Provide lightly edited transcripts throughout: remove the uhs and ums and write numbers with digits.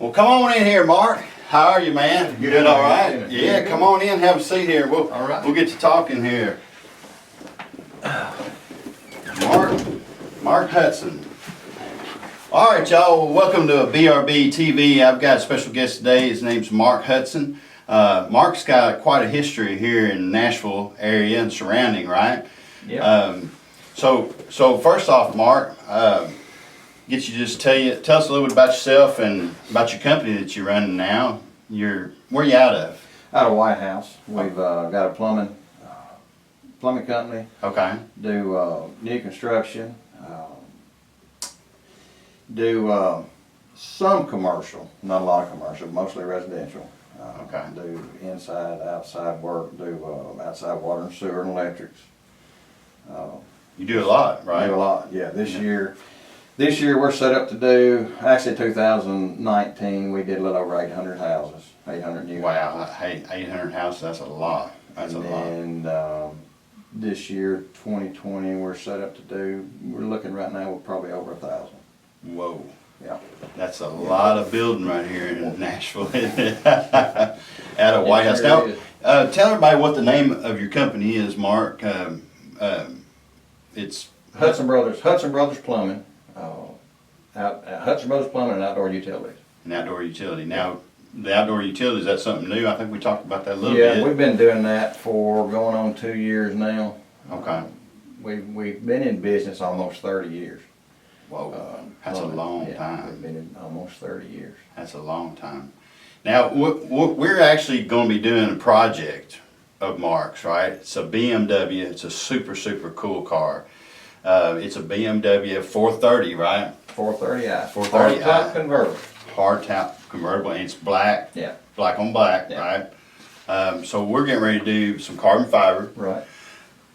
Well, come on in here, Mark. How are you, man? You doing all right? Yeah, come on in, have a seat here. We'll get to talking here. Mark Hutson. All right, y'all. Well, welcome to BRB TV. I've got a special guest today. His name's Mark Hutson. Mark's got quite a history here in the Nashville area and surrounding, right? Yeah. So first off, Mark, get you just tell us a little bit about yourself and about your company that you're running now. Where are you out of? Out of White House. We've got a plumbing company. Okay. Do new construction. Do some commercial, not a lot of commercial, mostly residential. Okay. Do inside, outside work. Do outside water and sewer and electrics. You do a lot, right? Do a lot. Yeah. This year we're set up to do, actually 2019 we did a little over 800 houses, 800 new houses. Hey, 800 houses, that's a lot. That's a lot. And this year, 2020, we're set up to do, we're looking right now, we're probably over 1,000. Whoa. Yeah. That's a lot of building right here in Nashville. Out of White House. Now, tell everybody what the name of your company is, Mark. It's Hutson Brothers Plumbing. Hutson Brothers Plumbing and Outdoor Utilities. An outdoor utility. Now, the outdoor utility, is that something new? I think we talked about that a little bit. bit. Yeah, we've been doing that for going on 2 years now. Okay. We've been in business almost 30 years. Whoa, that's a long time. We've been in almost 30 years. That's a long time. Now, we're actually going to be doing a project of Mark's, right? It's a BMW. It's a super, super cool car. It's a BMW 430, right? 430i. 430i. Hard-top convertible. Hard-top convertible, and it's black. Yeah. Black on black, yeah. Right? So we're getting ready to do some carbon fiber. Right.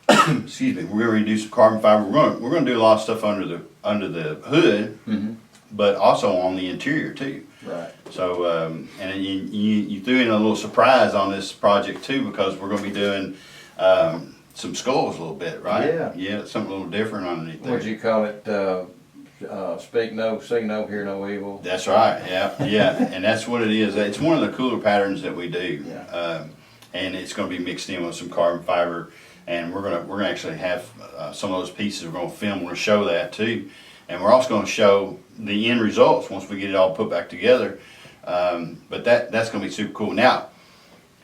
Excuse me. We're going to do some carbon fiber. We're going to do a lot of stuff under the hood, but also on the interior too. Right. So and you threw in a little surprise on this project too, because we're going to be doing some skulls a little bit, right? Yeah. Yeah, something a little different underneath there. Would you call it speak no, see no, hear no evil? That's right. Yeah, yeah, and that's what it is. It's one of the cooler patterns that we do, and it's going to be mixed in with some carbon fiber, and we're gonna actually have some of those pieces. We're going to film. We're going to show that too, and we're also going to show the end results once we get it all put back together. But that's going to be super cool. Now,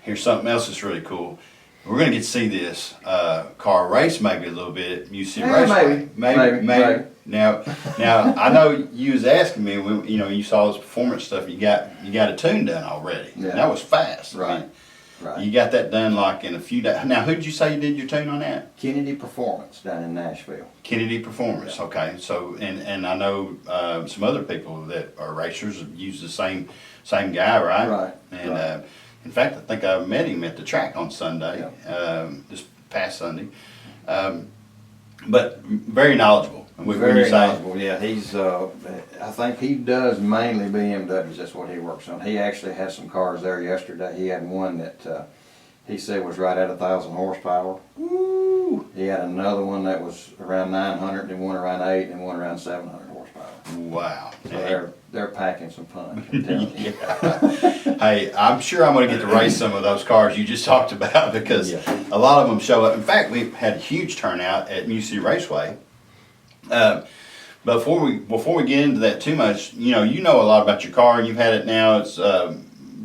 here's something else that's really cool. We're going to get to see this car race maybe a little bit at UC Raceway. Maybe. Now, I know you was asking me when you saw this performance stuff. You got a tune done already. Yeah. That was fast. Right. Right. You got that done like in a few days. Now, who did you say you did your tune on that? Kennedy Performance down in Nashville. Kennedy Performance. Yeah. Okay. So and I know some other people that are racers use the same guy, right? Right. And right. In fact, I think I met him at the track on Sunday, this past Sunday. But very knowledgeable. Very knowledgeable, yeah. He's, I think he does mainly BMWs, that's what he works on. He actually had some cars there yesterday. He had one that he said was right at 1,000 horsepower. Woo! He had another one that was around 900, and one around 8, and one around 700 horsepower. Wow. So they're packing some punch, I'm telling you. Hey, I'm sure I'm going to get to race some of those cars you just talked about, because a lot of them show up. In fact, we've had a huge turnout at UC Raceway. But before we get into that too much, you know a lot about your car. You've had it now. It's a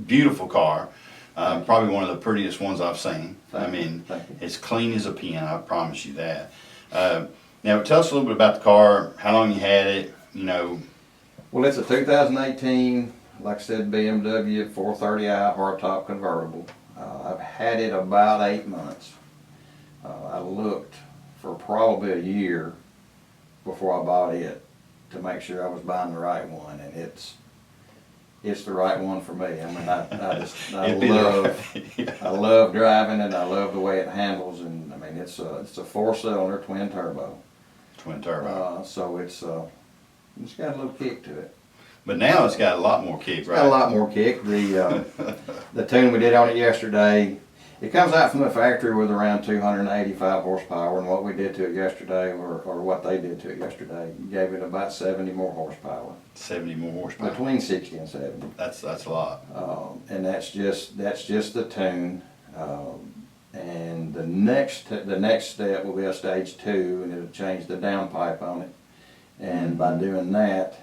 beautiful car. Probably one of the prettiest ones I've seen. I mean, it's clean as a pin. I promise you that. Now, tell us a little bit about the car. How long you had it? Well, it's a 2018, like I said, BMW 430i hardtop convertible. I've had it about 8 months. I looked for probably a year before I bought it to make sure I was buying the right one, and it's the right one for me. I mean, I love driving it. I love the way it handles, and I mean it's a 4-cylinder twin turbo. Twin turbo. So it's got a little kick to it. But now it's got a lot more kick, right? It's got a lot more kick. The tune we did on it yesterday, It comes out from the factory with around 285 horsepower, and what we did to it yesterday, or what they did to it yesterday, gave it about 70 more horsepower. 70 more horsepower. Between 60 and 70. That's a lot. And that's just the tune. And the next step will be a stage 2, and it'll change the downpipe on it. And by doing that,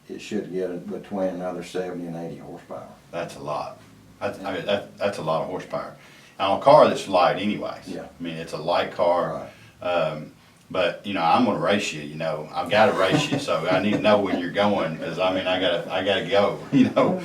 it should get between another 70 and 80 horsepower. That's a lot. That's a lot of horsepower. On a car that's light anyways. Yeah. I mean, it's a light car. Right. But, you know, I'm gonna race you, you know. I've gotta race you, so I need to know when you're going, because, I mean, I gotta go, you know.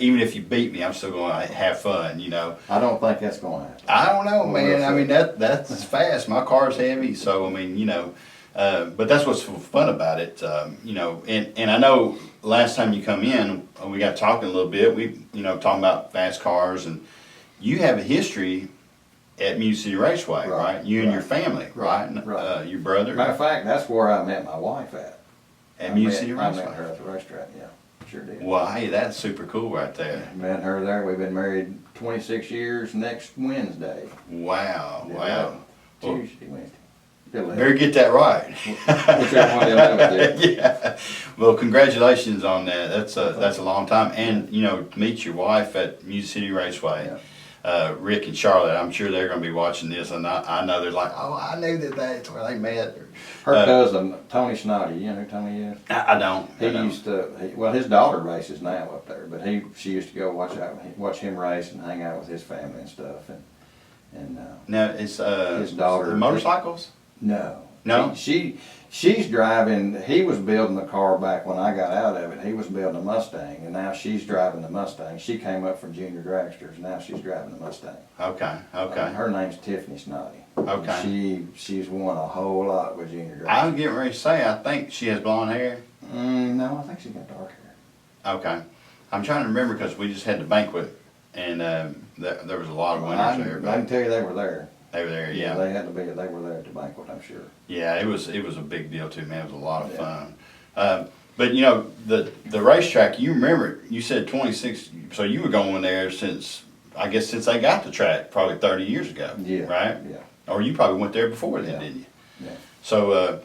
Even if you beat me, I'm still gonna have fun, you know. I don't think that's going to happen. I don't know, man. I mean, that's fast. My car's heavy, so, I mean, you know. But that's what's fun about it, you know. And I know last time you come in, we got talking a little bit. We, you know, talking about fast cars, and you have a history at Music City Raceway, right? You and your family, right? Your brother. Matter of fact, that's where I met my wife at. At Music City Raceway. I met her at the racetrack, yeah. Sure did. Well, hey, that's super cool right there. Met her there. We've been married 26 years next Wednesday. Wow, Yeah, wow. Tuesday, Wednesday. Better get that right. Whichever one they'll have it. Yeah. Well, congratulations on that. That's a long time. And, you know, to meet your wife at Music City Raceway. Yeah. Rick and Charlotte, I'm sure they're going to be watching this, and I know they're like, oh, I knew that's where they met. Her cousin, Tony Snoddy, you know who Tony is? I don't. Used to, well, his daughter races now up there, but she used to go watch him race and hang out with his family and stuff. And now, it's his daughter. Motorcycles? No. No? She's driving, he was building the car back when I got out of it. He was building a Mustang, and now she's driving the Mustang. She came up from junior dragsters, now she's driving the Mustang. Okay. Her name's Tiffany Snoddy. Okay. She's won a whole lot with junior dragsters. I was getting ready to say, I think she has blonde hair. No, I think she's got dark hair. Okay. I'm trying to remember because we just had the banquet, and there was a lot of winners there. I can tell you they were there. They were there, yeah. They had to be. They were there at the banquet, I'm sure. Yeah, it was a big deal too, man. It was a lot of fun. But you know, the racetrack, you remember, you said 26, so you were going there since they got the track, probably 30 years ago. Yeah. Right? Yeah. Or you probably went there before then, didn't you? Yeah. So,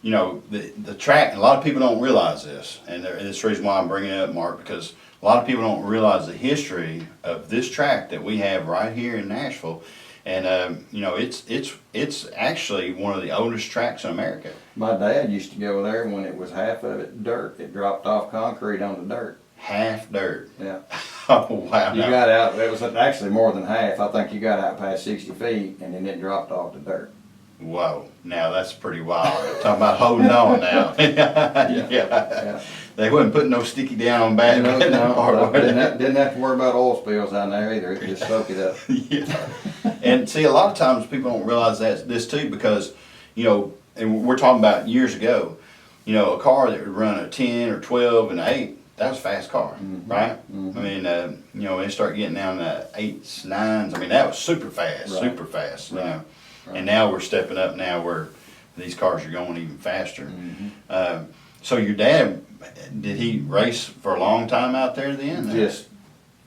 you know, the track, a lot of people don't realize this, and that's the reason why I'm bringing it up, Mark, because a lot of people don't realize the history of this track that we have right here in Nashville. And you know, it's actually one of the oldest tracks in America. My dad used to go there when it was half of it dirt. It dropped off concrete onto dirt. Half dirt. Yeah. Oh wow! You got out. It was actually more than half. I think you got out past 60 feet, and then it dropped off to dirt. Whoa! Now that's pretty wild. Talking about holding on now. Yeah. They wasn't putting no sticky down on bad. No, didn't have to worry about oil spills down there either. It just soaked it up. Yeah. And see, a lot of times people don't realize this too, because, you know, and we're talking about years ago, you know, a car that would run a 10 or 12 and 8, that was a fast car, right? I mean, you know, when they start getting down to 8s, 9s, I mean, that was super fast, you know. Right. And now we're stepping up now where these cars are going even faster. So your dad, did he race for a long time out there then?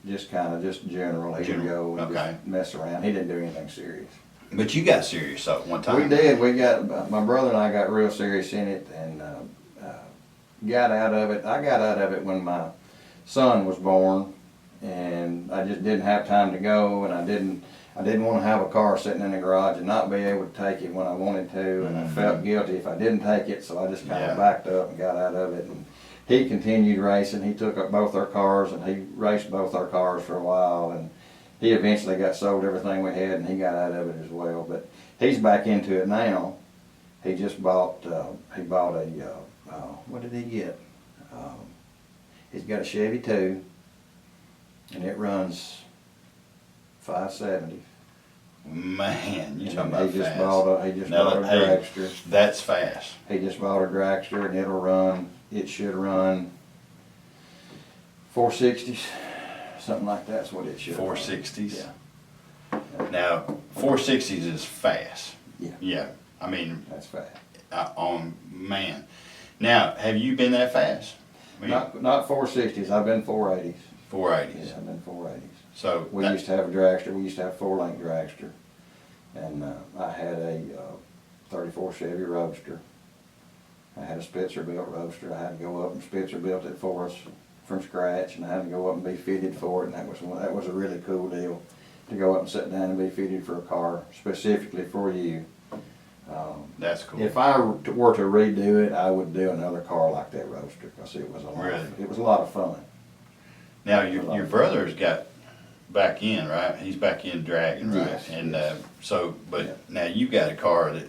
Just kind of general. He would go and just mess around. He didn't do anything serious. But you got serious though one time. We did. My brother and I got real serious in it and got out of it. I got out of it when my son was born, and I just didn't have time to go, and I didn't want to have a car sitting in the garage and not be able to take it when I wanted to, and I felt guilty if I didn't take it, so I just kind of backed up and got out of it. And he continued racing. He took up both our cars, and he raced both our cars for a while, and he eventually got sold everything we had, and he got out of it as well. But he's back into it now. He just bought what did he get? He's got a Chevy 2, and it runs 570. Man, you talking about he just fast. bought a dragster. That's fast. He just bought a dragster, and it should run 460s, something like that's what it should. 460s. Yeah. Now 460s is fast. Yeah. Yeah. I mean, that's fast. Man. Now, have you been that fast? Not 460s. I've been 480s. 480s. Yeah, I've been 480s. So We used to have a dragster, we used to have a 4-link dragster, and I had a 34 Chevy Roadster. I had a Spitzer built Roadster. I had to go up and Spitzer built it for us from scratch, and I had to go up and be fitted for it, and that was a really cool deal to go up and sit down and be fitted for a car specifically for you. that's cool. If I were to redo it, I would do another car like that Roadster because it was a lot of fun. Now your brother's got back in, right? He's back in dragging, right? Yes, And yes. Now you got a car that,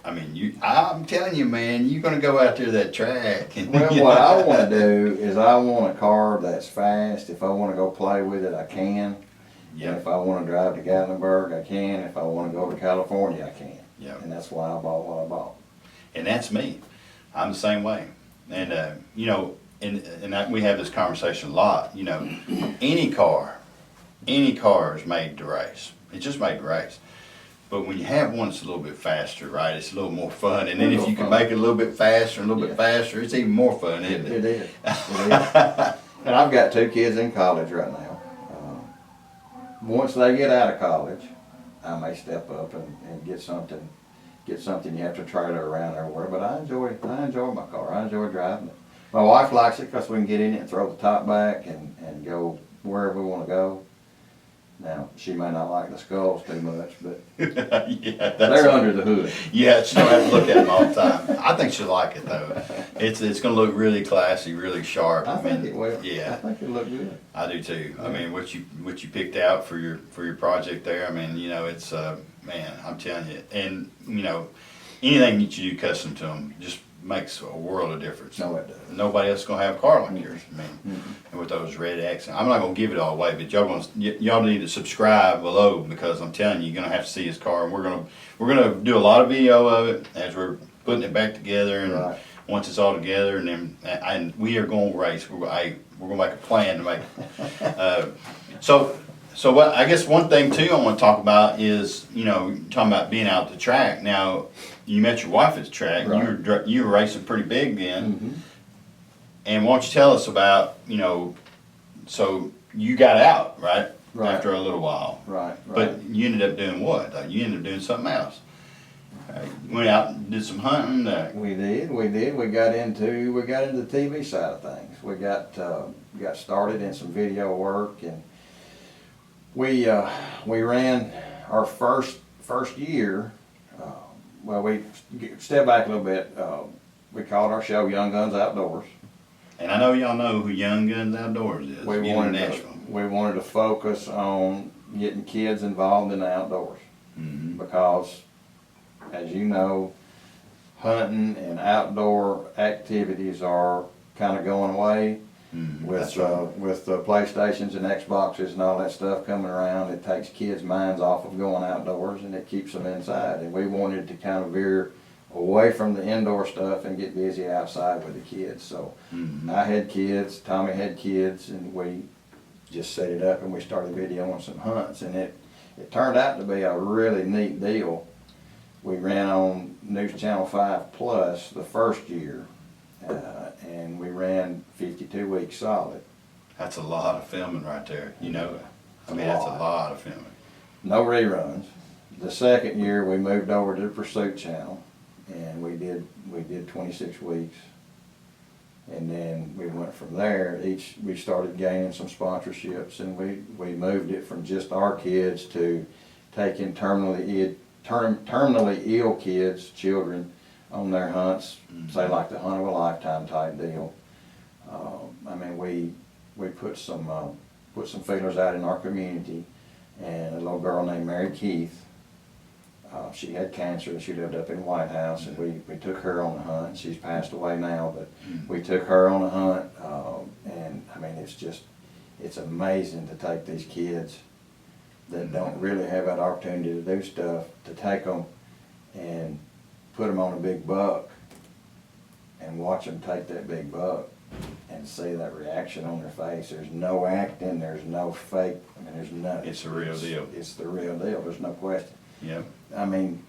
I mean, I'm telling you, man, you're gonna go out there to that track. And, Well, what I want to do is I want a car that's fast. If I want to go play with it, I can. Yeah. And if I want to drive to Gatlinburg, I can. If I want to go to California, I can. Yeah. And that's why I bought what I bought. And that's me. I'm the same way. And you know, we have this conversation a lot. You know, any car is made to race. It's just made to race. But when you have one that's a little bit faster, right, it's a little more fun. And then if you can make it a little bit faster and a little bit faster, it's even more fun, isn't it? It is. It is. And I've got 2 kids in college right now. Once they get out of college, I may step up and get something you have to trailer around everywhere. But I enjoy my car. I enjoy driving it. My wife likes it because we can get in it and throw the top back and go wherever we want to go. Now, she may not like the skulls too much, but Yeah, they're under the hood. Yeah, she don't have to look at them all the time. I think she'll like it though. It's going to look really classy, really sharp. I think it will. Yeah, I think it'll look good. I do too. Yeah. I mean, what you picked out for your project there. I mean, you know, it's man, I'm telling you, and you know, anything that you do custom to them just makes a world of difference. No, it does. Nobody else is gonna have a car like yours. I mean, and with those red accents, I'm not gonna give it all away, but y'all need to subscribe below because I'm telling you, you're gonna have to see his car, and we're gonna do a lot of video of it as we're putting it back together, and Right. once it's all together, and we are gonna race. We're gonna make a plan to make. So what I guess one thing too I want to talk about is, you know, talking about being out at the track. Now, you met your wife at the track. Right. You were racing pretty big then. Mm-hmm. And why don't you tell us about, you know, so you got out, right? Right. After a little while. Right. But you ended up doing what? You ended up doing something else. You went out and did some hunting. We did. We got into the TV side of things. We got started in some video work, and we ran our first year. Well, we step back a little bit. We called our show Young Guns Outdoors. And I know y'all know who Young Guns Outdoors is. We wanted to focus on getting kids involved in the outdoors, because, as you know, hunting and outdoor activities are kind of going away. With the PlayStations and Xboxes and all that stuff coming around, it takes kids' minds off of going outdoors and it keeps them inside. And we wanted to kind of veer away from the indoor stuff and get busy outside with the kids. So I had kids, Tommy had kids, and we just set it up and we started videoing some hunts, and it turned out to be a really neat deal. We ran on News Channel 5 Plus the first year. And we ran 52 weeks solid. That's a lot of filming right there. You know, I mean, that's a lot of filming. No reruns. The second year we moved over to the Pursuit Channel, and we did 26 weeks. And then we went from there. We started gaining some sponsorships, and we moved it from just our kids to taking terminally ill kids, children, on their hunts, say like the hunt of a lifetime type deal. I mean, we put some feelers out in our community, and a little girl named Mary Keith, she had cancer. She lived up in White House, and we took her on a hunt. She's passed away now, but we took her on a hunt, and I mean, it's amazing to take these kids that don't really have that opportunity to do stuff, to take them and put them on a big buck and watch them take that big buck and see that reaction on their face. There's no acting, there's no fake, I mean, there's nothing. It's the real deal. It's the real deal, there's no question. Yep. I mean,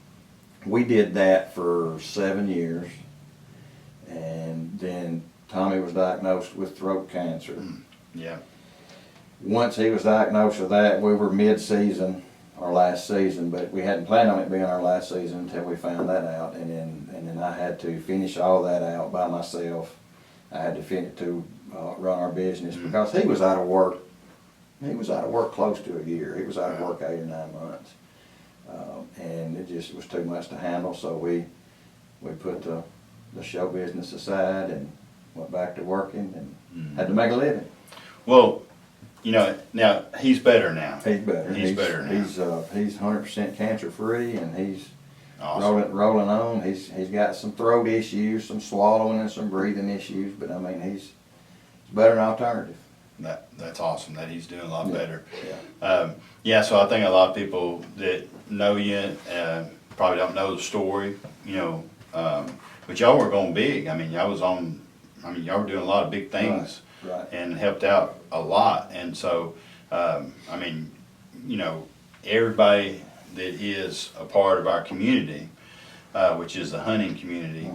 we did that for 7 years, and then Tommy was diagnosed with throat cancer. Yeah. once he was diagnosed with that, we were mid-season, our last season, but we hadn't planned on it being our last season until we found that out, and then I had to finish all that out by myself. I had to finish to run our business because he was out of work. He was out of work close to a year. He was out of work 8 or 9 months, and it just was too much to handle. So we put the show business aside and went back to working and had to make a living. Well, you know, now he's better now. He's better. He's better now. He's 100% cancer free, and he's Awesome. rolling on. He's got some throat issues, some swallowing and some breathing issues, but I mean he's better than alternative. That's awesome that he's doing a lot better. Yeah. Yeah, so I think a lot of people that know you probably don't know the story, you know, but y'all were going big. I mean, y'all were doing a lot of big things. Right. And helped out a lot. And so, I mean, you know, everybody that is a part of our community, which is the hunting community,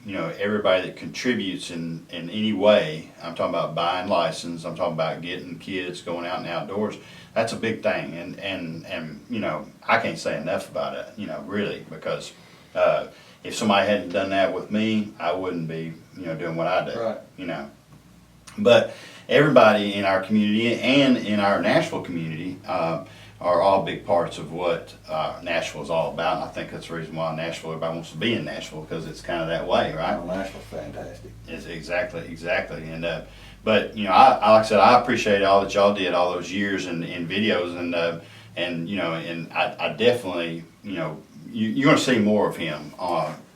you know, everybody that contributes in any way, I'm talking about buying license, I'm talking about getting kids going out and outdoors, that's a big thing. And you know, I can't say enough about it, you know, really, because if somebody hadn't done that with me, I wouldn't be, you know, doing what I do, Right. you know. But everybody in our community and in our Nashville community are all big parts of what Nashville is all about. And I think that's the reason why everybody wants to be in Nashville, because it's kind of that way, right? Oh, Nashville's fantastic. It's exactly. And but you know, I like I said, I appreciate all that y'all did all those years in videos, and you know, and I definitely, you know, you're going to see more of him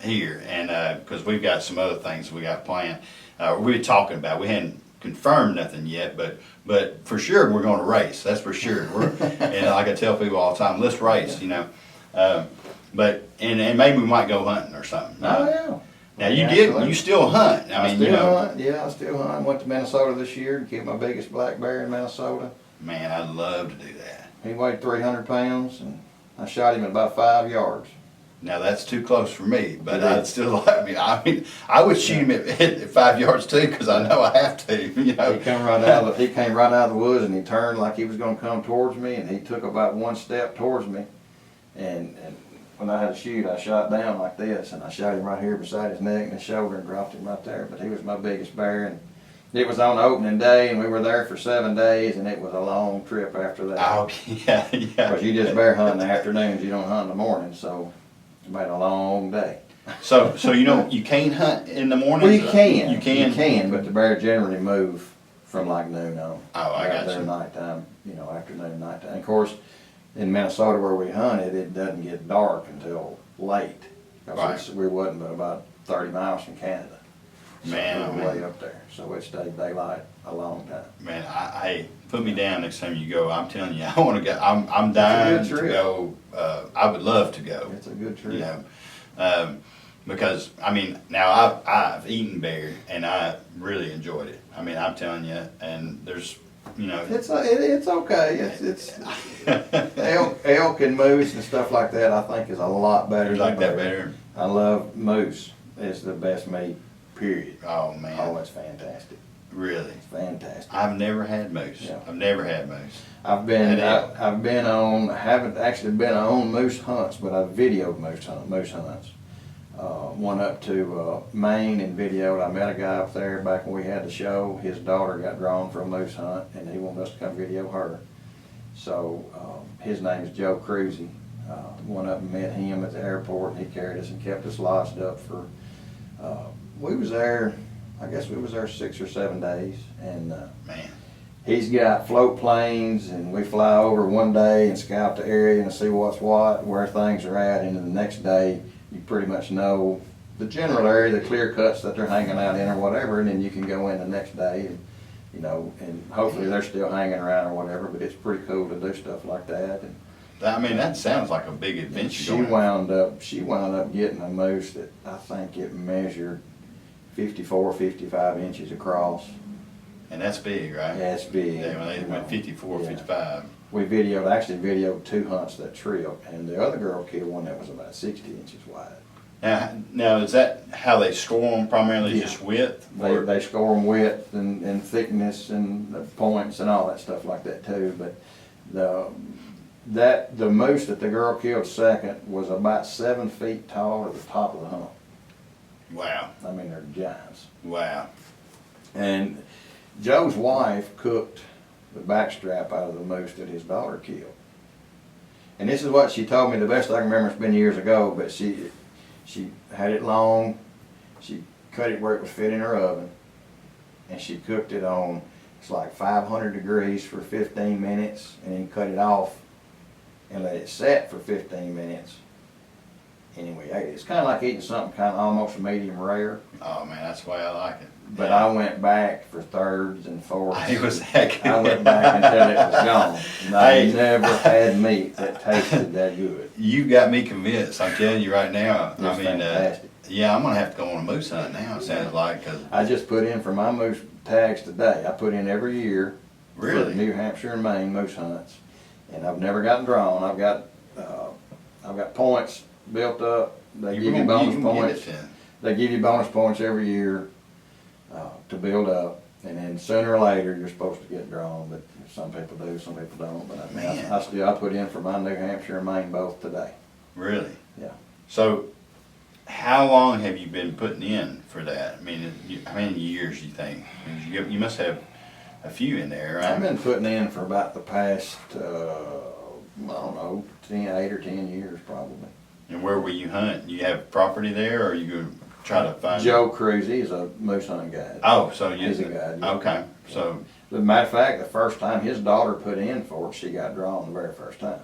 here, and because we've got some other things we got planned. We're talking about. We hadn't confirmed nothing yet, but for sure we're going to race. That's for sure. And like I tell people all the time, let's race. You know, but and maybe we might go hunting or something. Oh yeah. Now Absolutely. you still hunt. I mean, still you know, hunt. Yeah, I still hunt. Went to Minnesota this year and killed my biggest black bear in Minnesota. man, I'd love to do that. He weighed 300 pounds, and I shot him at about 5 yards. Now that's too close for me, but It is. I'd still like me. I mean, I would shoot him at 5 yards too, because I know I have to. You know, He came right out of the woods, and he turned like he was going to come towards me, and he took about 1 step towards me, and when I had to shoot, I shot down like this, and I shot him right here beside his neck and his shoulder and dropped him right there. But he was my biggest bear, and it was on opening day, and we were there for 7 days, and it was a long trip after that. oh yeah. Because you just bear hunt in the afternoons, you don't hunt in the morning, so it's been a long day. So you know, you can't hunt in the morning. Well, you can. You can. But the bear generally move from like noon on. Oh, I got There you. nighttime, you know, afternoon, nighttime. Of course, in Minnesota where we hunted, it doesn't get dark until late. 'Cause Right. we wasn't but about 30 miles from Canada. So Man, we were way man. up there. So it stayed daylight a long time. Man, hey, put me down next time you go. I'm telling you, I want to go. I'm dying It's a good to trip. go. I would love to go. It's a good trip. You know, because I mean, now I've eaten bear and I really enjoyed it. I mean, I'm telling you, and there's, you know, It's okay. It's elk and moose and stuff like that. I think is a lot better. you than like that bear. better. I love moose. It's the best meat. Period. Oh man, Oh, it's fantastic. really. It's fantastic. I've never had moose. Yeah. I've never had moose. I haven't actually been on moose hunts, but I've videoed moose hunts. Went up to Maine and videoed. I met a guy up there back when we had the show. His daughter got drawn for a moose hunt, and he wanted us to come video her. So his name is Joe Cruzy. Went up and met him at the airport, and he carried us and kept us lodged up for. We was there. I guess we was there 6 or 7 days, and Man, he's got float planes, and we fly over one day and scout the area and see what's what, where things are at, and then the next day you pretty much know the general area, the clear cuts that they're hanging out in or whatever, and then you can go in the next day and, you know, and hopefully they're still hanging around or whatever, but it's pretty cool to do stuff like that. And I mean, that sounds like a big adventure. she going wound up getting a moose that I think it measured 54, 55 inches across. And that's big, right? Yeah, it's big. Yeah, when they you went know. 54, Yeah. 55. We videoed 2 hunts that trip, and the other girl killed one that was about 60 inches wide. Now is that how they score them primarily, Yeah. just width? They score them width and thickness and the points and all that stuff like that too, but the moose that the girl killed second was about 7 feet tall at the top of the hump. Wow, I mean, they're giants. wow. And Joe's wife cooked the backstrap out of the moose that his daughter killed. And this is what she told me, the best I can remember, it's been years ago, but she had it long, she cut it where it would fit in her oven, and she cooked it on, it's like 500 degrees for 15 minutes, and then cut it off and let it set for 15 minutes. Anyway, it's kind of like eating something kind of almost medium rare. Oh man, that's the way I like it. But Yeah. I went back for thirds and fourths. It was heck. I went back until it was gone. And I Hey. never had meat that tasted that good. You got me convinced. I'm telling you right now. It's I mean, fantastic. yeah, I'm gonna have to go on a moose hunt now. It sounds like, 'cause I just put in for my moose tags today. I put in every year for the really, New Hampshire and Maine moose hunts, and I've never gotten drawn. I've got points built up. They give you bonus can points. get it then. They give you bonus points every year to build up, and then sooner or later you're supposed to get drawn. But some people do, some people don't. But I mean, Man. I put in for my New Hampshire and Maine both today. Really? Yeah. So, how long have you been putting in for that? I mean, how many years do you think? You must have a few in there, right? I've been putting in for about the past, I don't know, 8 or 10 years probably. And where will you hunt? You have property there, or you go try to find? Joe Cruzy is a moose hunting guide. Oh, so you? He's a guide. Yeah. Okay, so As a matter of fact, the first time his daughter put in for it, she got drawn the very first time.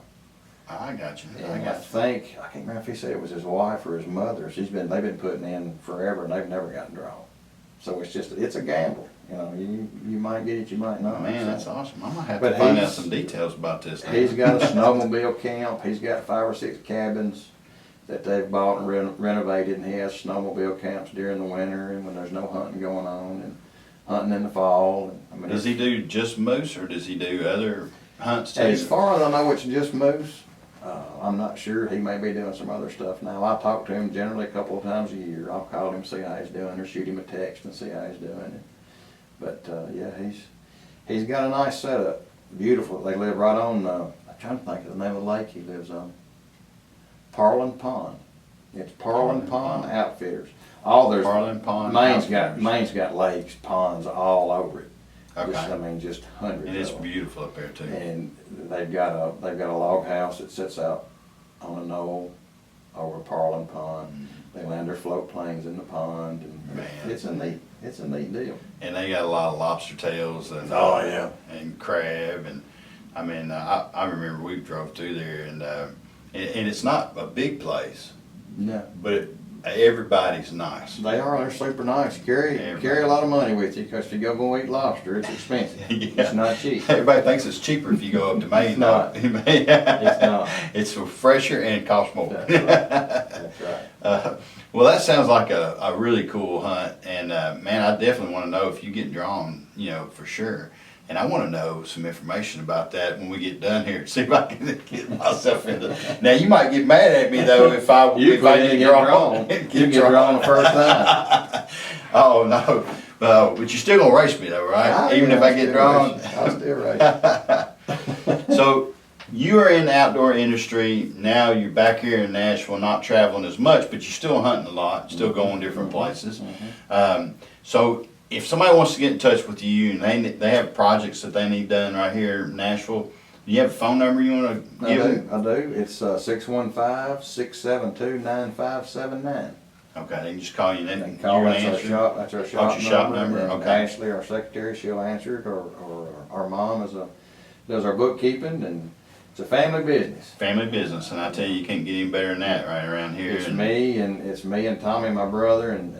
I got you. I And I got you. think, I can't remember if he said it was his wife or his mother. They've been putting in forever and they've never gotten drawn. So it's a gamble. You know, you might get it, you might not. Man, So- that's awesome. I'm gonna have But to find out he's- some details about this. now. He's got a snowmobile camp. He's got 5 or 6 cabins that they've bought and renovated, and he has snowmobile camps during the winter and when there's no hunting going on, and hunting in the fall. And, I mean, Does he do just moose, or does he do other hunts too? as far as I know, it's just moose. I'm not sure. He may be doing some other stuff now. I talk to him generally a couple of times a year. I'll call him, see how he's doing, or shoot him a text and see how he's doing. But yeah, he's got a nice setup. Beautiful. They live right on. I'm trying to think of the name of the lake he lives on. Parlin Pond. It's Parlin Pond Outfitters. Parlin Pond Maine's Outfitters. got lakes, ponds all over it. Okay. Just hundreds. And it's of them. beautiful up there too. And they've got a log house that sits out on a knoll over Parlin Pond. They land their float planes in the pond, and Man. it's a neat deal. And they got a lot of lobster tails and Oh, yeah. and crab, and I mean I remember we drove through there, and it's not a big place, No, but everybody's nice. they are. They're super nice. Carry a lot of money with you, because if you go eat lobster, it's expensive. Yeah. It's not cheap. Everybody thinks it's cheaper if you go up to Maine. It's not. It's not. It's fresher and costs more. That's right. That's right. Well, that sounds like a really cool hunt, and man, I definitely want to know if you get drawn, you know, for sure. And I want to know some information about that when we get done here. See if I can get myself into. Now you might get mad at me though if I You get drawn. You get drawn the first time. Oh no, but you're still gonna race me though, right? Even if I get drawn. I'll still race. So you are in the outdoor industry now. You're back here in Nashville, not traveling as much, but you're still hunting a lot, still going different places. So if somebody wants to get in touch with you and they have projects that they need done right here in Nashville, do you have a phone number you want to give them? I do. It's 615-672-9579. Okay, they can just call you and They then can call. you're That's gonna our answer. shop. That's our shop your shop number, And okay. Ashley, our secretary, she'll answer it, or our mom does our bookkeeping, and it's a family business. Family business, and I tell you, you can't get any better than that right around here. It's me and Tommy, my brother, and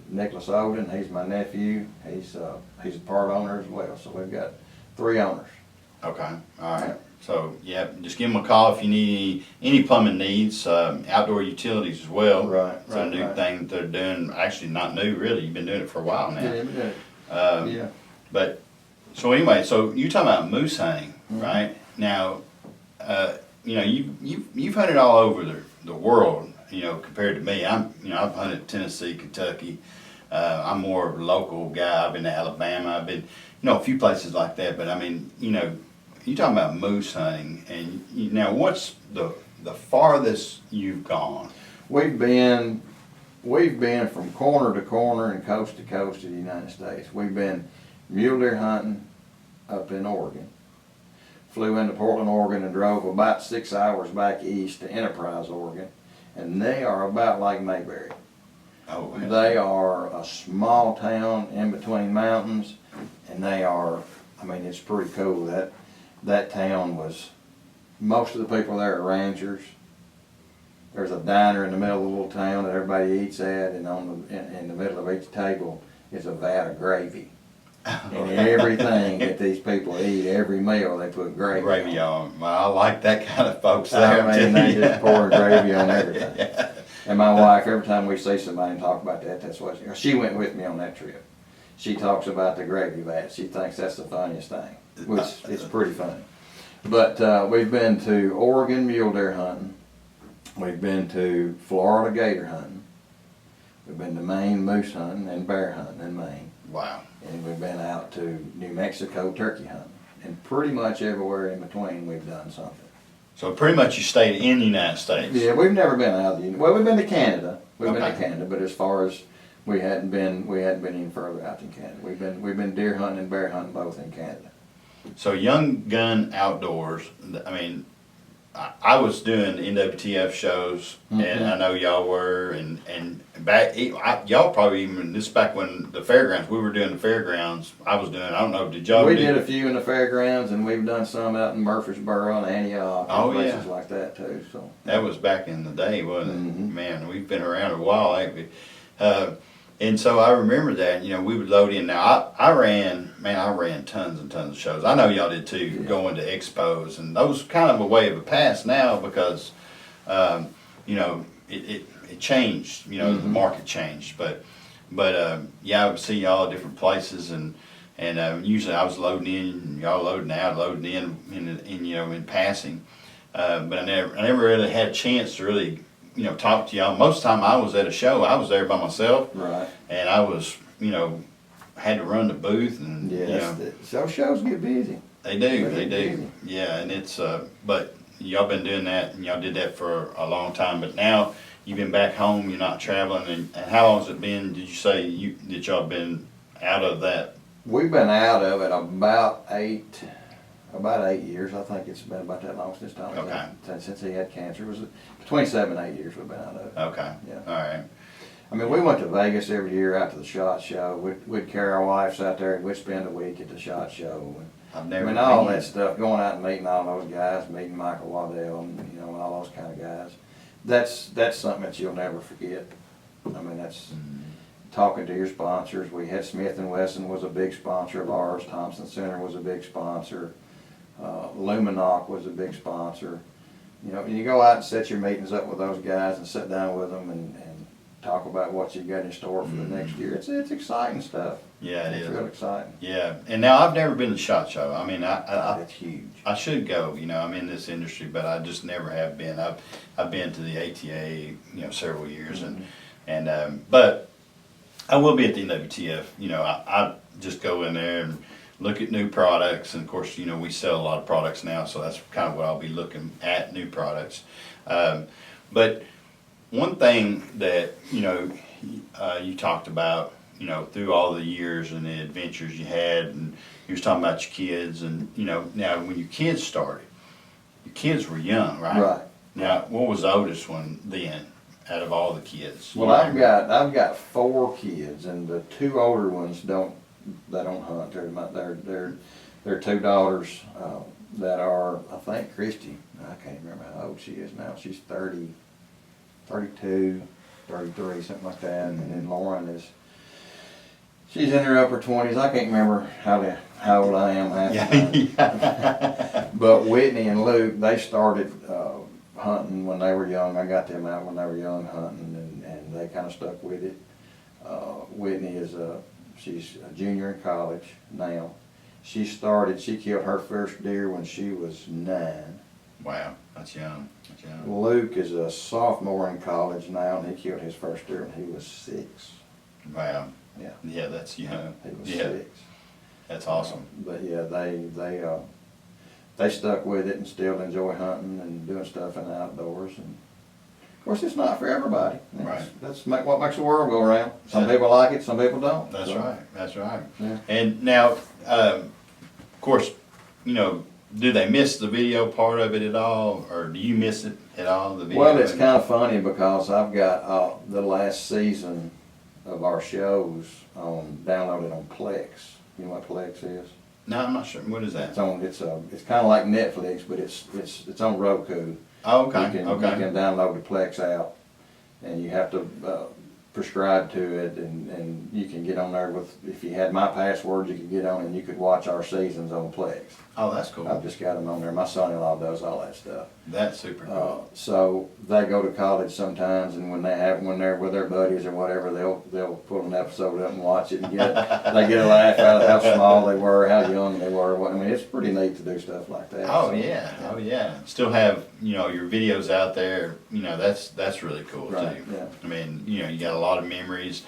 Nicholas Odin. He's my nephew. He's a part owner as well. So we've got 3 owners. Okay, all right. So, yeah, just give them a call if you need any plumbing needs, outdoor utilities as well. Right, It's a new right. thing that they're doing. Actually, not new, really. You've been doing it for a while now. Yeah. But, so anyway, so you're talking about moose hunting, Mm-hmm. right? Now, you know, you've hunted all over the world, you know, compared to me. I've hunted Tennessee, Kentucky. I'm more of a local guy. I've been to Alabama. I've been, a few places like that. But I mean, you talking about moose hunting, and now what's the farthest you've gone? We've been from corner to corner and coast to coast of the United States. We've been mule deer hunting up in Oregon. Flew into Portland, Oregon, and drove about 6 hours back east to Enterprise, Oregon. And they are about like Mayberry. Oh, They are a small town in between mountains, and they are, I mean, it's pretty cool. That town was, most of the people there are ranchers. There's a diner in the middle of the little town that everybody eats at, and in the middle of each table is a vat of gravy. And everything that these people eat, every meal, they put gravy on. Well, I like that kind of folks there. I mean, they just pour gravy on everything. Yeah. And my wife, every time we see somebody and talk about that, that's what she went with me on that trip. She talks about the gravy vat. She thinks that's the funniest thing, which it's pretty funny. But we've been to Oregon mule deer hunting. We've been to Florida gator hunting. We've been to Maine moose hunting and bear hunting in Maine. Wow. And we've been out to New Mexico turkey hunting. And pretty much everywhere in between we've done something. So pretty much you stayed in the United States. Yeah, we've never been out of the well, we've been to Canada. We've been Okay. to Canada, but as far as we hadn't been any further out than Canada. We've been deer hunting and bear hunting both in Canada. So Young Gun Outdoors, I mean, I was doing NWTF shows, and I know y'all were, and back, y'all probably even, this back when the fairgrounds, we were doing the fairgrounds, I don't know, did y'all We did a few in the fairgrounds, and we've done some out in Murfreesboro and Antioch and places like that too. So that was back in the day, wasn't it? Mhm. Man, we've been around a while, ain't we? And so I remember that, we would load in. Now, I ran tons and tons of shows. I know y'all did too, going to expos. And those kind of a way of a past now because, it changed, the market changed. But I would see y'all at different places and usually I was loading in, y'all loading out, loading in passing. But I never really had a chance to really talk to y'all. Most of the time I was at a show, I was there by myself. right. And I was, had to run the booth and, so shows get busy. They do. Busy. Yeah, and it's, but y'all been doing that and y'all did that for a long time. But now you've been back home, you're not traveling. And how long has it been, did you say that y'all been out of that? We've been out of it about 8 years. I think it's been about that long since Tom. Okay. Since he had cancer. It was between 7 and 8 years we've been out of it. Okay. Yeah. All right. I mean, we went to Vegas every year out to the SHOT Show. We'd carry our wives out there and we'd spend a week at the SHOT Show. I've never I mean, all been. that stuff, going out and meeting all those guys, meeting Michael Waddell and, all those kind of guys. That's something that you'll never forget. I mean, that's talking to your sponsors. We had Smith & Wesson was a big sponsor of ours. Thompson Center was a big sponsor. Luminoc was a big sponsor. You go out and set your meetings up with those guys and sit down with them and talk about what you got in store for the next year. It's exciting stuff. Yeah, it is. It's real exciting. Yeah, and now I've never been to SHOT Show. I mean, It's huge. I should go. I'm in this industry, but I just never have been. I've been to the ATA, several years, but I will be at the NWTF. I just go in there and look at new products, and of course, we sell a lot of products now, so that's kind of what I'll be looking at, new products. But one thing that you talked about, through all the years and the adventures you had, and you was talking about your kids, and now when your kids started, your kids were young, right? Right. Now, what was the oldest one then, out of all the kids? Well, I've got 4 kids, and the 2 older ones don't hunt. They're 2 daughters that are, I think, Christy. I can't remember how old she is now. She's 30, 32, 33, something like that. And then Lauren she's in her upper 20s. I can't remember how old I am half the time. But Whitney and Luke, they started hunting when they were young. I got them out when they were young hunting, and they kind of stuck with it. Whitney she's a junior in college now. She killed her first deer when she was 9. Wow. That's young. That's young. Luke is a sophomore in college now, and he killed his first deer when he was 6. Wow. Yeah. Yeah, that's young. He was Yeah. 6. That's awesome. But yeah, they stuck with it and still enjoy hunting and doing stuff in the outdoors. And of course, it's not for everybody. Right. That's what makes the world go around. Some Yeah. people like it, some people don't. That's So, right. That's right. Yeah. And now, of course, you know, do they miss the video part of it at all, or do you miss it at all? The video. Well, it's kind of funny because I've got the last season of our shows downloaded on Plex. You know what Plex is? No, I'm not sure. What is that? It's kind of like Netflix, but it's on Roku. Oh, okay. You can download the Plex app, and you have to prescribe to it, and you can get on there with, if you had my password, you could get on and you could watch our seasons on Plex. Oh, that's cool. I've just got them on there. My son-in-law does all that stuff. That's super cool. So they go to college sometimes, and when they're with their buddies or whatever, they'll pull an episode up and watch it, and they get a laugh out of how small they were, how young they were. I mean, it's pretty neat to do stuff like that. Oh So, yeah, oh yeah. Still have, you know, your videos out there. You know, that's really cool Right, too. yeah. I mean, you know, you got a lot of memories,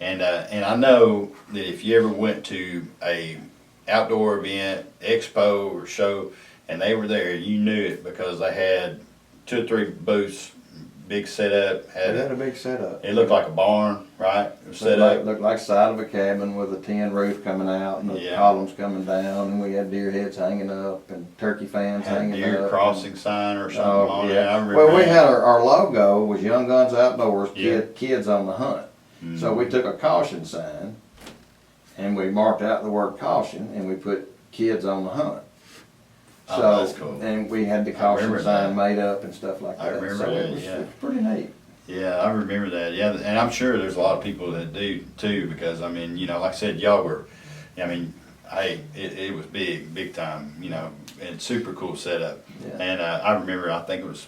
and I know that if you ever went to a outdoor event, expo or show, and they were there, you knew it because they had 2 or 3 booths, big setup. It had a big setup. It looked like a barn, right? It was set up. Looked like side of a cabin with a tin roof coming out and the Yeah. columns coming down, and we had deer heads hanging up and turkey fans Had a hanging deer up. crossing sign or something Oh, on it. yeah. I remember Well, we that. had our logo was Young Guns Outdoors, Yeah. kids on the hunt. Mhm. So we took a caution sign and we marked out the word caution and we put kids on the hunt. Oh, So, that's cool. and we had the I caution remember sign that. made up and stuff like I that. remember So that, it was, yeah. it was pretty neat. Yeah, I remember that. Yeah, and I'm sure there's a lot of people that do too, because I mean, you know, like I said, y'all were, I mean, hey, it was big time, you know, and super cool setup. Yeah. And I remember, I think it was,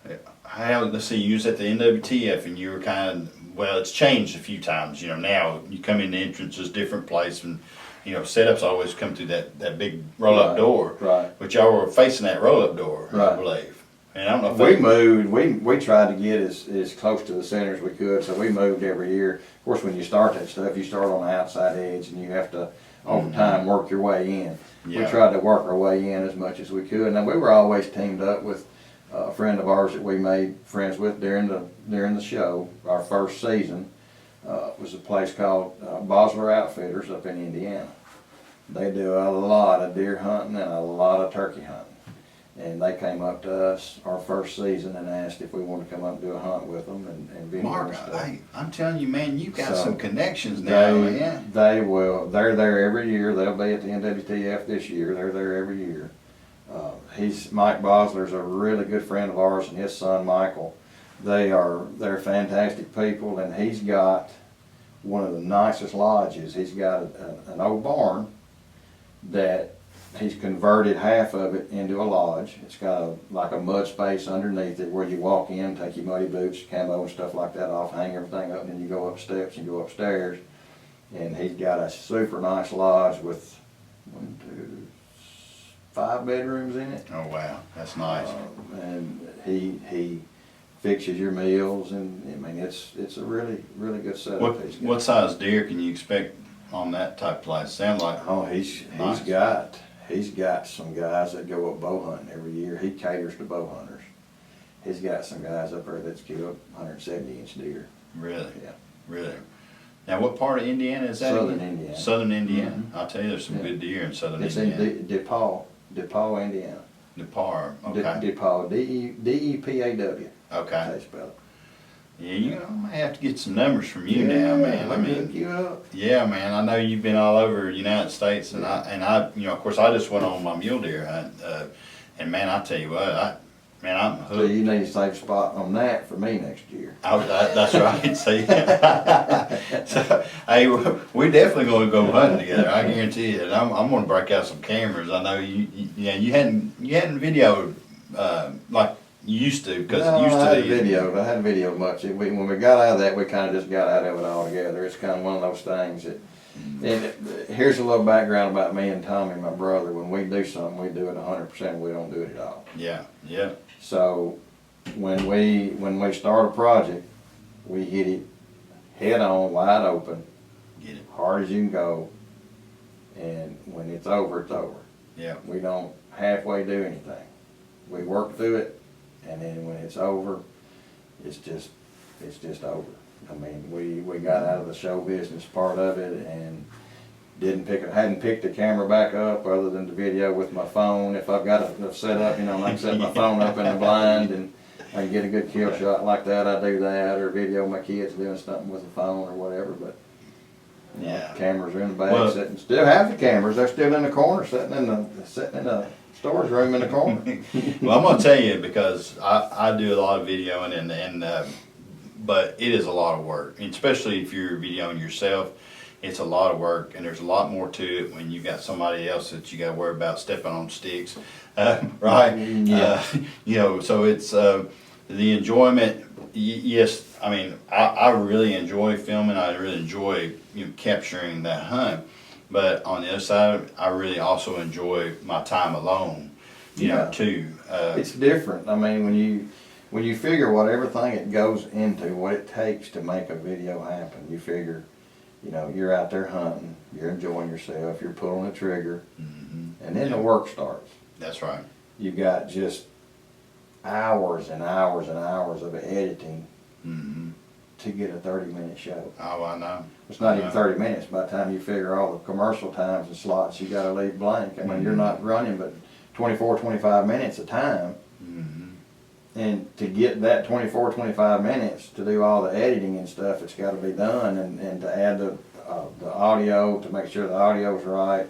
let's see, you was at the NWTF and you were kind of, well, it's changed a few times, you know, now you come in the entrance, it's different place, and, you know, setups always come through that big roll-up Right, door. right. But y'all were facing that roll-up door, I Right. believe. And I don't know if We they- moved, we tried to get as close to the center as we could, so we moved every year. Of course, when you start that stuff, you start on the outside edge and you have to, over time, work your way in. We Yeah. tried to work our way in as much as we could. Now, we were always teamed up with a friend of ours that we made friends with during the show. Our first season was a place called Bosler Outfitters up in Indiana. They do a lot of deer hunting and a lot of turkey hunting. And they came up to us our first season and asked if we wanted to come up and do a hunt with them and video Mark, and stuff. I'm telling you, man, you got So, some connections now, man. They're there every year. They'll be at the NWTF this year. They're there every year. Mike Bosler's a really good friend of ours, and his son Michael. They're fantastic people, and he's got one of the nicest lodges. He's got an old barn that he's converted half of it into a lodge. It's got like a mud space underneath it where you walk in, take your muddy boots, camo and stuff like that off, hang everything up, and then you go up steps and go upstairs. And he's got a super nice lodge with 5 bedrooms in it. Oh wow, that's nice. And he fixes your meals, and I mean it's a really good setup. What size deer can you expect on that type of place? Sound like Oh, he's Nice. got some guys that go up bow hunting every year. He caters to bow hunters. He's got some guys up there that's killed 170-inch deer. really, Yeah. really. Now, what part of Indiana is that? Southern again? Indiana. Southern Indiana. Mhm. I'll tell you, there's some Yeah. good deer in Southern It's Indiana. in DePaul, Indiana. DePar. Okay. DePaul, DEPAW. Okay. That's how you spell it. Yeah, you know, I might have to get some numbers from you now, man. I let me mean, hook you up. yeah, man. I know you've been all over the United States, and I, you know, of course, I just went on my mule deer hunt, and man, I tell you what, I'm So hooked. you need to save a spot on that for me next year. That's right. See, so, hey, we're definitely going to go hunting together. I guarantee you. And I'm going to break out some cameras. I know you hadn't videoed like you used to, because No, it used I to hadn't be. videoed. I hadn't videoed much. When we got out of that, we kind of just got out of it altogether. It's kind of one of those things that And here's a little background about me and Tommy, my brother. When we do something, we do it 100%. We don't do it at all. Yeah, yeah. So when we start a project, we hit it head on, wide open, Get it. hard as you can go. And when it's over, it's over. Yeah. We don't halfway do anything. We work through it, and then when it's over, it's just over. I mean, we got out of the show business part of it and hadn't picked the camera back up other than the video with my phone. If I've got it set up, you know, I can set my phone up in the blind and I can get a good kill shot like that, I do that, or video my kids doing something with the phone or whatever, but Yeah. cameras are in the bag, Well, still have the cameras, they're still in the corner, sitting in the storage room in the corner. Well, I'm gonna tell you because I do a lot of videoing but it is a lot of work, and especially if you're videoing yourself. It's a lot of work, and there's a lot more to it when you got somebody else that you got to worry about stepping on sticks, right? Yeah. You know, so it's the enjoyment. Yes, I mean I really enjoy filming. I really enjoy capturing that hunt. But on the other side, I really also enjoy my time alone. You know, too. It's different. I mean, when you figure what everything it goes into, what it takes to make a video happen, you figure, you know, you're out there hunting, you're enjoying yourself, you're pulling a trigger, and then the work starts. That's right. You got just hours and hours and hours of editing to get a 30-minute show. Oh, I know. It's not even 30 minutes by the time you figure all the commercial times and slots you got to leave blank. I mean, you're not running but 24, 25 minutes a time. And to get that 24, 25 minutes to do all the editing and stuff, it's got to be done, and to add the audio, to make sure the audio's right,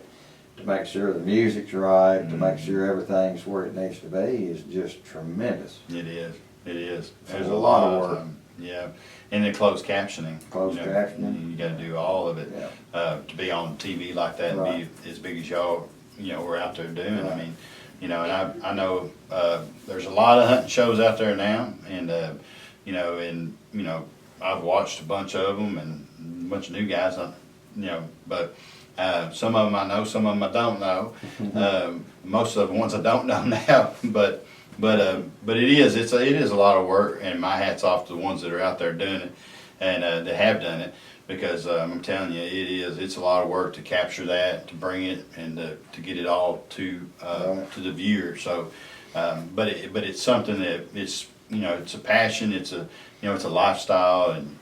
to make sure the music's right, to make sure everything's where it needs to be is just tremendous. It is. It is. There's a lot of work. Yeah, and then closed captioning. Closed captioning. You got to do all of it Yeah. to be on TV like that Right. and be as big as y'all, we're out there doing. Right. I mean, and I know there's a lot of hunting shows out there now, and I've watched a bunch of them and a bunch of new guys, but some of them I know, some of them I don't know. Most of the ones I don't know now, but it is a lot of work, and my hat's off to the ones that are out there doing it and that have done it, because I'm telling you, it's a lot of work to capture that, to bring it, and to get it all to the viewer. So, but it's something that it's a passion, it's a lifestyle, and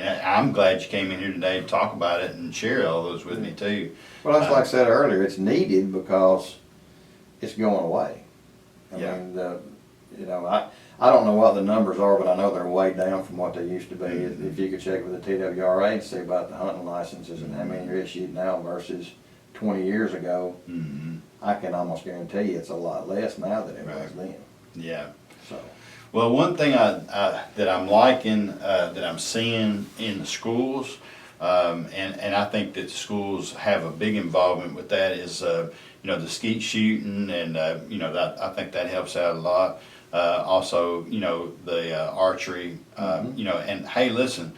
I'm glad you came in here today to talk about it and share all those with me too. Well, that's like I said earlier, it's needed because it's going away. I mean, I don't know what the numbers are, but I know they're way down from what they used to be. If you could check with the TWRA and see about the hunting licenses and how many are issued now versus 20 years ago, I can almost guarantee you it's a lot less now than it was then. Yeah. So. Well, one thing that I'm liking, that I'm seeing in the schools, and I think that the schools have a big involvement with that, is the skeet shooting, and I think that helps out a lot. Also, the archery, and hey, listen,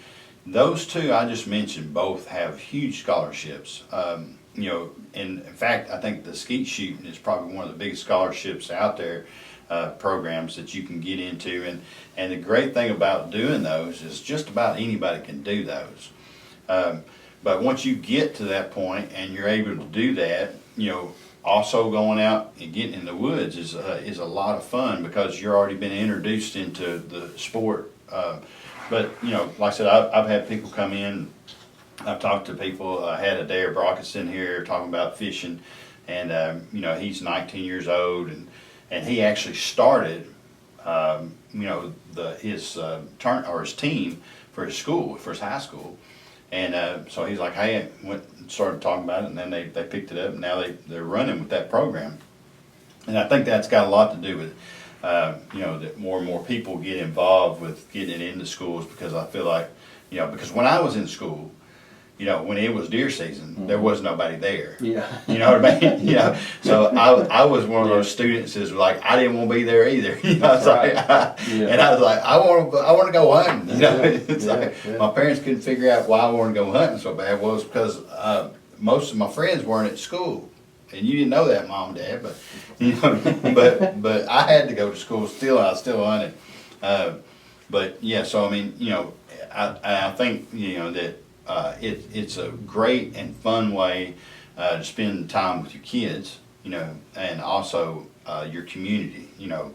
those two I just mentioned both have huge scholarships. And in fact, I think the skeet shooting is probably one of the biggest scholarships out there, programs that you can get into. And the great thing about doing those is just about anybody can do those. But once you get to that point and you're able to do that, also going out and getting in the woods is a lot of fun, because you're already been introduced into the sport. But like I said, I've had people come in. I've talked to people. I had a Dare Brockets in here talking about fishing, and he's 19 years old, and he actually started his team for his school, for his high school. And so he's like, hey, went and started talking about it, and then they picked it up, and now they're running with that program. And I think that's got a lot to do with, that more and more people get involved with getting it into schools, because I feel like, because when I was in school, you know, when it was deer season, there was nobody there. Yeah. You know what I mean? You know, so I was one of those students that's like, I didn't want to be there either. You know, it's like, and I was like, I want to go hunting. You know, it's like my parents couldn't figure out why I wanted to go hunting so bad. Well, it's because most of my friends weren't at school, and you didn't know that, Mom and Dad. But you know, but I had to go to school still. I was still hunting. But yeah, so I mean, you know, I think you know that. It's a great and fun way to spend time with your kids, you know, and also your community, you know.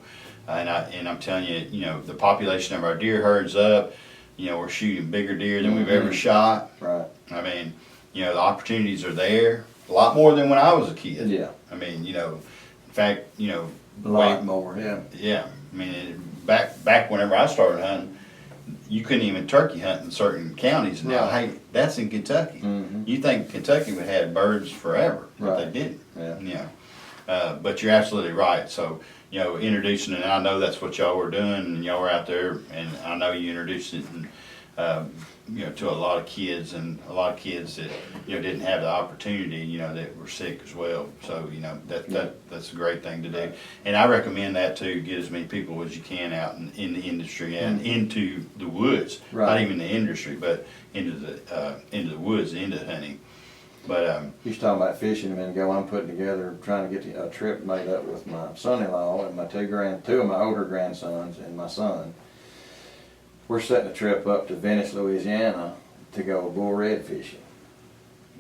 And I'm telling you, you know, the population of our deer herds up. You know, we're shooting bigger deer than we've ever shot. Right. I mean, you know, the opportunities are there a lot more than when I was a kid. Yeah. I mean, you know, in fact, you know, A lot more. Yeah. yeah. I mean, back whenever I started hunting, you couldn't even turkey hunt in certain counties. Now, Right. hey, that's in Kentucky. Mhm. You think Kentucky would have birds forever, but Right. they didn't. Yeah. You know, but you're absolutely right. So, you know, introducing, and I know that's what y'all were doing, and y'all were out there, and I know you introduced it, and you know, to a lot of kids, and a lot of kids that you know didn't have the opportunity, you know, that were sick as well. So, you know, that's a great thing to do, and I recommend that too. Get as many people as you can out in the industry and into the woods, not Right. even the industry, but into the woods, into hunting. But You was talking about fishing a minute ago. I'm putting together, trying to get a trip made up with my son-in-law and my two of my older grandsons and my son. We're setting a trip up to Venice, Louisiana to go bull red fishing.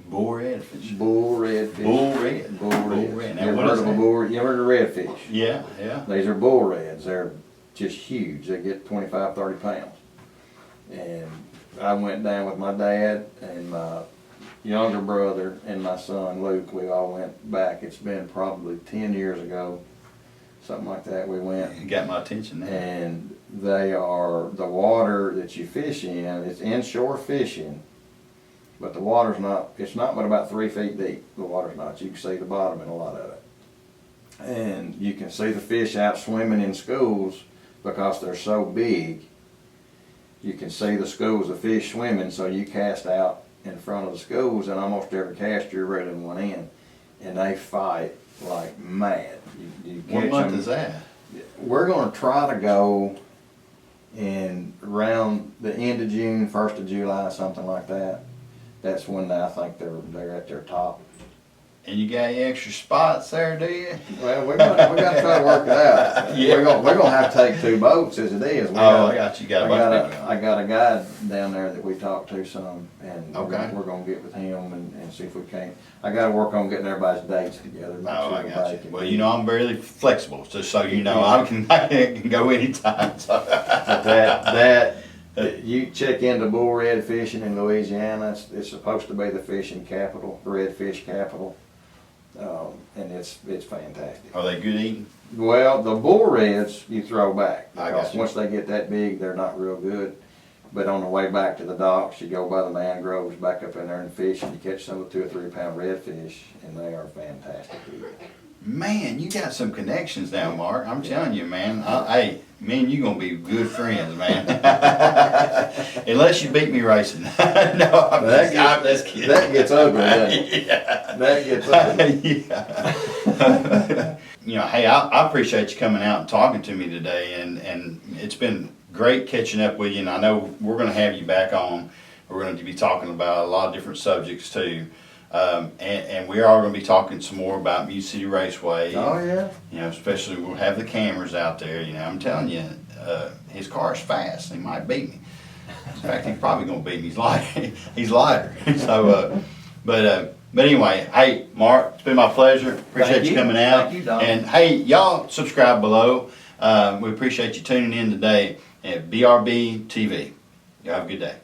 bull red fish. Bull red fishing. Bull red. Bull red. Bull red. You Now, ever what heard is of a that? bull? You ever heard of redfish? Yeah, yeah. These are bull reds. They're just huge. They get 25, 30 pounds. And I went down with my dad and my younger brother and my son Luke. We all went back. It's been probably 10 years ago, something like that. We went. You got my attention there. And they are, the water that you fish in, it's inshore fishing, but the water's not, it's not but about 3 feet deep. The water's not. You can see the bottom in a lot of it. And you can see the fish out swimming in schools because they're so big. You can see the schools of fish swimming, so you cast out in front of the schools, and almost every cast you're reeling one in, and they fight like mad. You What catch month them. is that? We're going to try to go in around the end of June, 1st of July, something like that. That's when I think they're at their top. And you got any extra spots there, do you? Well, we got to try to work it out. Yeah. We're gonna have to take 2 boats as it is. I got you. Got a bunch of people. I got a guide down there that we talked to some, and Okay. we're gonna get with him and see if we can. I got to work on getting everybody's dates together. make Oh, sure I everybody got you. can Well, be- you know, I'm very flexible, just so you know. I can go anytime. So. But that you check into bull red fishing in Louisiana. It's supposed to be the fishing capital, the redfish capital, and it's fantastic. Are they good eating? Well, the bull reds you throw back I because got you. once they get that big, they're not real good. But on the way back to the docks, you go by the mangroves, back up in there and fish, and you catch some of 2 or 3 pound redfish, and they are fantastic to eat. Man, you got some connections now, Mark. I'm telling you, man. Hey, me and you gonna be good friends, man. Unless you beat me racing. No, I'm just kidding. That gets ugly, doesn't it? Yeah. That gets ugly. Yeah. You know, hey, I appreciate you coming out and talking to me today, and it's been great catching up with you, and I know we're going to have you back on. We're going to be talking about a lot of different subjects too, and we are going to be talking some more about Mute City Raceway. Oh yeah. You know, especially we'll have the cameras out there. You know, I'm telling you, his car's fast. He might beat me. In fact, he's probably going to beat me. He's lighter. He's lighter. So, but anyway, hey, Mark, it's been my pleasure. Appreciate Thank you you. coming out. Thank you, Don. And hey, y'all subscribe below. We appreciate you tuning in today at BRB TV. Y'all have a good day.